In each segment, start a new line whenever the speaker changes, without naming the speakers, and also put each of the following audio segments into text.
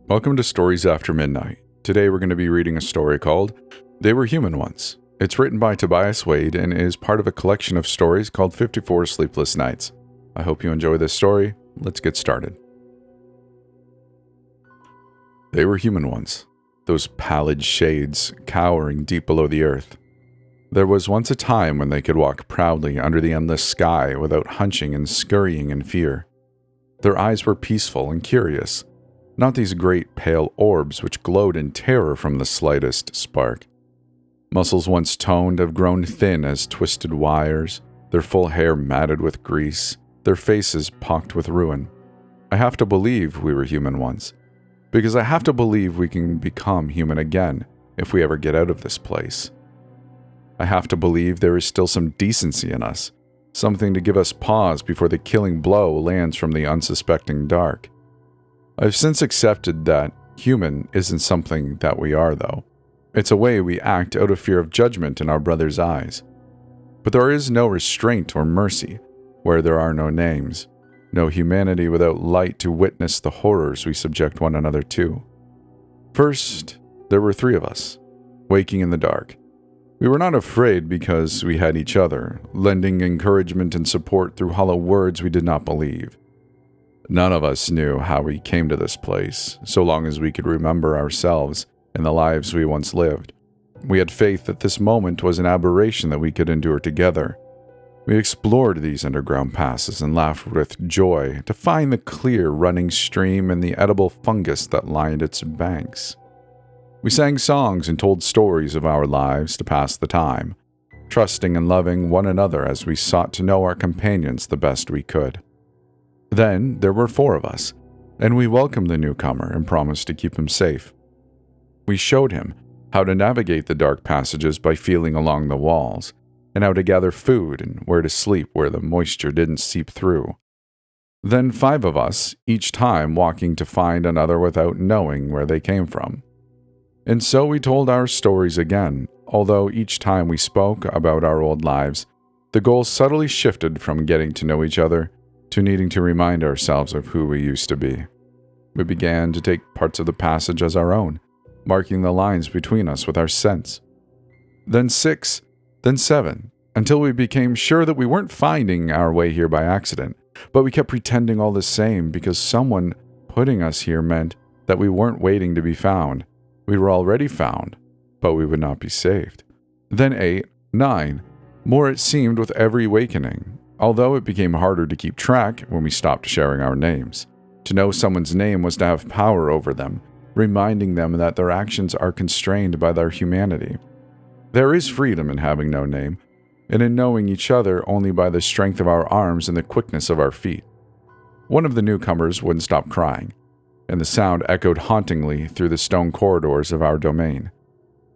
Welcome to Stories After Midnight. Today we're going to be reading a story called They Were Human Once. It's written by Tobias Wade and is part of a collection of stories called 54 Sleepless Nights. I hope you enjoy this story. Let's get started. They were human once, those pallid shades cowering deep below the earth. There was once a time when they could walk proudly under the endless sky without hunching and scurrying in fear. Their eyes were peaceful and curious, not these great pale orbs which glowed in terror from the slightest spark. Muscles once toned have grown thin as twisted wires, their full hair matted with grease, their faces pocked with ruin. I have to believe we were human once, because I have to believe we can become human again if we ever get out of this place. I have to believe there is still some decency in us, something to give us pause before the killing blow lands from the unsuspecting dark. I've since accepted that human isn't something that we are, though. It's a way we act out of fear of judgment in our brother's eyes. But there is no restraint or mercy where there are no names, no humanity without light to witness the horrors we subject one another to. First, there were three of us, waking in the dark. We were not afraid because we had each other, lending encouragement and support through hollow words we did not believe. None of us knew how we came to this place, so long as we could remember ourselves and the lives we once lived. We had faith that this moment was an aberration that we could endure together. We explored these underground passes and laughed with joy to find the clear running stream and the edible fungus that lined its banks. We sang songs and told stories of our lives to pass the time, trusting and loving one another as we sought to know our companions the best we could. Then there were four of us, and we welcomed the newcomer and promised to keep him safe. We showed him how to navigate the dark passages by feeling along the walls, and how to gather food and where to sleep where the moisture didn't seep through. Then five of us, each time walking to find another without knowing where they came from. And so we told our stories again, although each time we spoke about our old lives, the goal subtly shifted from getting to know each other to needing to remind ourselves of who we used to be. We began to take parts of the passage as our own, marking the lines between us with our sense. Then 6, then 7, until we became sure that we weren't finding our way here by accident, but we kept pretending all the same because someone putting us here meant that we weren't waiting to be found. We were already found, but we would not be saved. Then 8, 9, more it seemed with every awakening, although it became harder to keep track when we stopped sharing our names. To know someone's name was to have power over them, reminding them that their actions are constrained by their humanity. There is freedom in having no name, and in knowing each other only by the strength of our arms and the quickness of our feet. One of the newcomers wouldn't stop crying, and the sound echoed hauntingly through the stone corridors of our domain.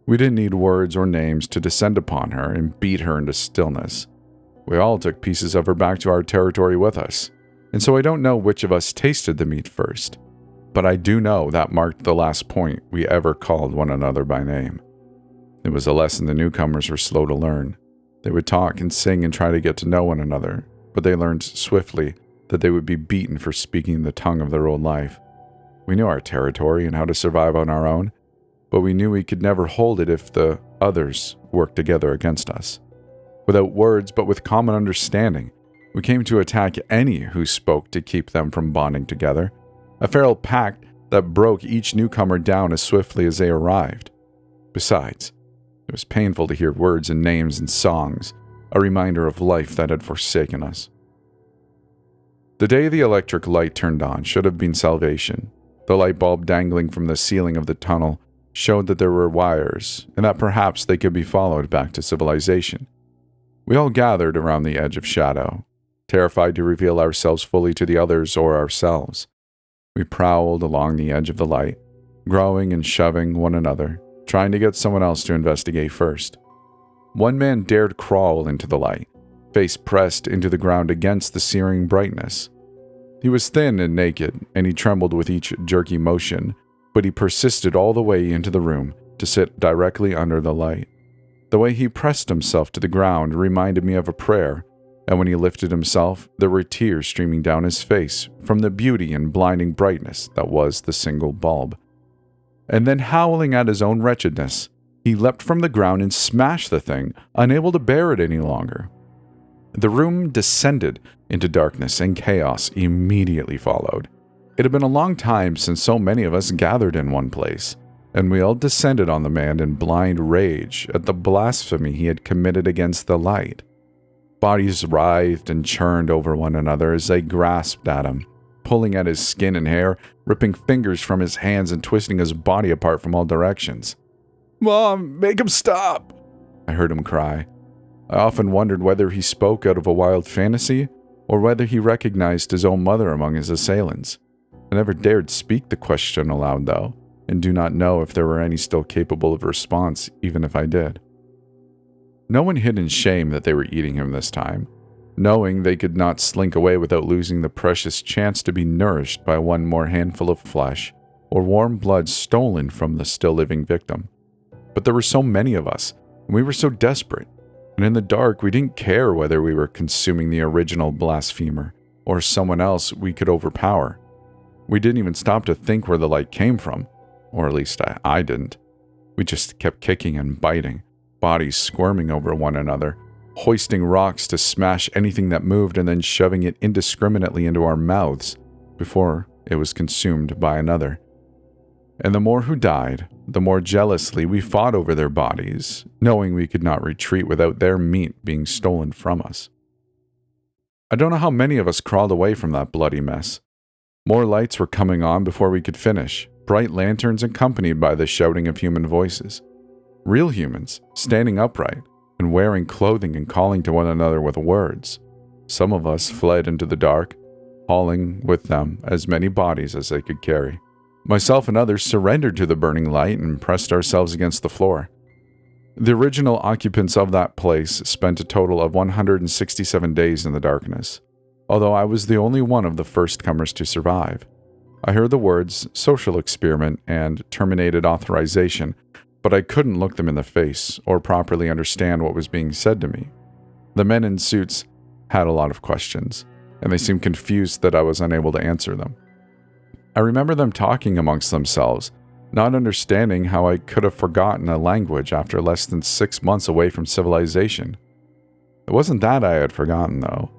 We didn't need words or names to descend upon her and beat her into stillness. We all took pieces of her back to our territory with us, and so I don't know which of us tasted the meat first, but I do know that marked the last point we ever called one another by name. It was a lesson the newcomers were slow to learn. They would talk and sing and try to get to know one another, but they learned swiftly that they would be beaten for speaking the tongue of their old life. We knew our territory and how to survive on our own, but we knew we could never hold it if the others worked together against us. Without words, but with common understanding, we came to attack any who spoke to keep them from bonding together, a feral pact that broke each newcomer down as swiftly as they arrived. Besides, it was painful to hear words and names and songs, a reminder of life that had forsaken us. The day the electric light turned on should have been salvation. The light bulb dangling from the ceiling of the tunnel showed that there were wires, and that perhaps they could be followed back to civilization. We all gathered around the edge of shadow, terrified to reveal ourselves fully to the others or ourselves. We prowled along the edge of the light, growling and shoving one another, trying to get someone else to investigate first. One man dared crawl into the light, face pressed into the ground against the searing brightness. He was thin and naked, and he trembled with each jerky motion, but he persisted all the way into the room to sit directly under the light. The way he pressed himself to the ground reminded me of a prayer, and when he lifted himself, there were tears streaming down his face from the beauty and blinding brightness that was the single bulb. And then, howling at his own wretchedness, he leapt from the ground and smashed the thing, unable to bear it any longer. The room descended into darkness, and chaos immediately followed. It had been a long time since so many of us gathered in one place, and we all descended on the man in blind rage at the blasphemy he had committed against the light. Bodies writhed and churned over one another as they grasped at him, pulling at his skin and hair, ripping fingers from his hands and twisting his body apart from all directions. "Mom, make him stop!" I heard him cry. I often wondered whether he spoke out of a wild fantasy or whether he recognized his own mother among his assailants. I never dared speak the question aloud, though, and do not know if there were any still capable of response, even if I did. No one hid in shame that they were eating him this time, knowing they could not slink away without losing the precious chance to be nourished by one more handful of flesh or warm blood stolen from the still living victim. But there were so many of us, and we were so desperate, and in the dark we didn't care whether we were consuming the original blasphemer or someone else we could overpower. We didn't even stop to think where the light came from, or at least I didn't. We just kept kicking and biting, bodies squirming over one another, hoisting rocks to smash anything that moved and then shoving it indiscriminately into our mouths before it was consumed by another. And the more who died, the more jealously we fought over their bodies, knowing we could not retreat without their meat being stolen from us. I don't know how many of us crawled away from that bloody mess. More lights were coming on before we could finish, bright lanterns accompanied by the shouting of human voices. Real humans, standing upright and wearing clothing and calling to one another with words. Some of us fled into the dark, hauling with them as many bodies as they could carry. Myself and others surrendered to the burning light and pressed ourselves against the floor. The original occupants of that place spent a total of 167 days in the darkness, although I was the only one of the first comers to survive. I heard the words social experiment and terminated authorization, but I couldn't look them in the face or properly understand what was being said to me. The men in suits had a lot of questions, and they seemed confused that I was unable to answer them. I remember them talking amongst themselves, not understanding how I could have forgotten a language after less than 6 months away from civilization. It wasn't that I had forgotten, though.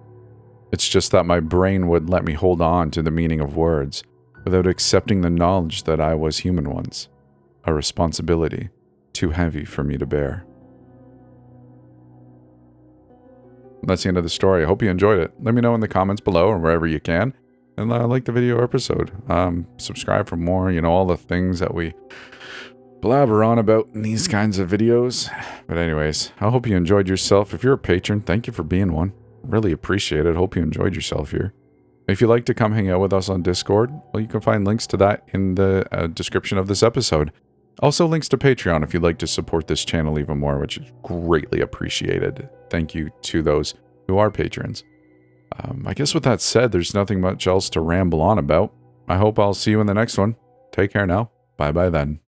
It's just that my brain would let me hold on to the meaning of words without accepting the knowledge that I was human once, a responsibility too heavy for me to bear. That's the end of the story. I hope you enjoyed it. Let me know in the comments below or wherever you can. And like the video episode. Subscribe for more, all the things that we blabber on about in these kinds of videos. But anyways, I hope you enjoyed yourself. If you're a patron, thank you for being one. Really appreciate it. Hope you enjoyed yourself here. If you'd like to come hang out with us on Discord, well, you can find links to that in the description of this episode. Also links to Patreon if you'd like to support this channel even more, which is greatly appreciated. Thank you to those who are patrons. I guess with that said, there's nothing much else to ramble on about. I hope I'll see you in the next one. Take care now. Bye-bye then.